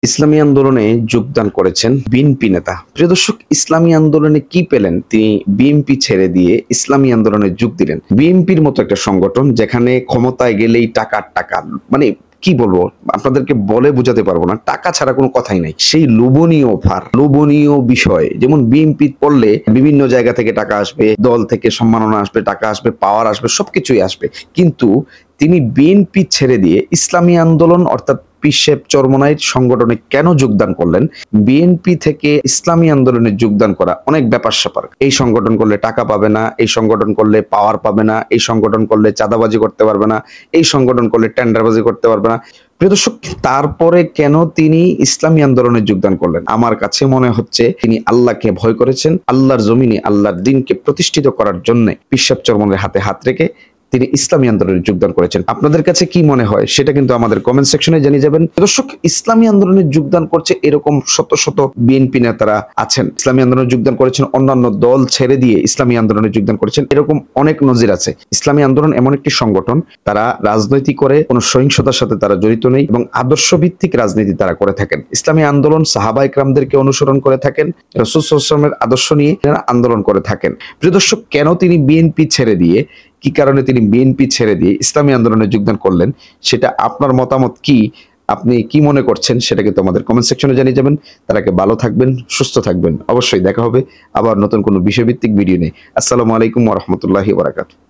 ইসলামী আন্দোলনে যোগদান করেছেন বিএনপি নেতা। প্রিয় দর্শক, ইসলামী আন্দোলনে কি পেলেন? তিনি বিএনপি ছেড়ে দিয়ে ইসলামী আন্দোলনে যোগ দিলেন। বিএনপির মতো একটা সংগঠন যেখানে ক্ষমতায় গেলেই টাকার টাকা, মানে কি বলবো, আপনাদেরকে বলে বোঝাতে পারবো না, টাকা ছাড়া কোনো কথাই নাই। সেই লোভনীয় অফার, লোভনীয় বিষয়, যেমন বিএনপি করলে বিভিন্ন জায়গা থেকে টাকা আসবে, দল থেকে সম্মাননা আসবে, টাকা আসবে, পাওয়ার আসবে, সবকিছুই আসবে। কিন্তু তিনি বিএনপি ছেড়ে দিয়ে ইসলামী আন্দোলন অর্থাৎ পীর সাহেব চরমনাইর সংগঠনে কেন যোগদান করলেন? বিএনপি থেকে ইসলামী আন্দোলনে যোগদান করা অনেক ব্যাপার স্যাপার। এই সংগঠন করলে টাকা পাবে না, এই সংগঠন করলে পাওয়ার পাবে না, এই সংগঠন করলে চাঁদাবাজি করতে পারবে না, এই সংগঠন করলে টেন্ডারবাজি করতে পারবে না। প্রিয় দর্শক, তারপরে কেন তিনি ইসলামী আন্দোলনে যোগদান করলেন? আমার কাছে মনে হচ্ছে তিনি আল্লাহকে ভয় করেছেন। আল্লাহর জমিনে আল্লাহর দ্বীনকে প্রতিষ্ঠিত করার জন্য পীর সাহেব চরমনাইয়ের হাতে হাত রেখে তিনি ইসলামী আন্দোলনে যোগদান করেছেন। আপনাদের কাছে কি মনে হয় সেটা কিন্তু আমাদের কমেন্ট সেকশনে জানিয়ে যাবেন। দর্শক, ইসলামী আন্দোলনে যোগদান করছে এরকম শত শত বিএনপি নেতারা আছেন। ইসলামী আন্দোলনে যোগদান করেছেন, অন্যান্য দল ছেড়ে দিয়ে ইসলামী আন্দোলনে যোগদান করেছেন, এরকম অনেক নজির আছে। ইসলামী আন্দোলন এমন একটি সংগঠন, তারা রাজনৈতিক করে কোনো সহিংসতার সাথে তারা জড়িত নেই এবং আদর্শ ভিত্তিক রাজনীতি তারা করে থাকেন। ইসলামী আন্দোলন সাহাবা ইকরামদেরকে অনুসরণ করে থাকেন, রাসূল সাল্লাল্লাহু আলাইহি ওয়াসাল্লামের আদর্শ নিয়ে আন্দোলন করে থাকেন। প্রিয় দর্শক, কেন তিনি বিএনপি ছেড়ে দিয়ে, কি কারণে তিনি বিএনপি ছেড়ে দিয়ে ইসলামী আন্দোলনে যোগদান করলেন, সেটা আপনার মতামত কি, আপনি কি মনে করছেন সেটা কিন্তু আমাদের কমেন্ট সেকশনে জানিয়ে যাবেন। তার আগে ভালো থাকবেন, সুস্থ থাকবেন। অবশ্যই দেখা হবে আবার নতুন কোনো বিষয়ভিত্তিক ভিডিও নিয়ে। আসসালামু আলাইকুম ওয়া রাহমাতুল্লাহি ওয়া বারাকাতুহু।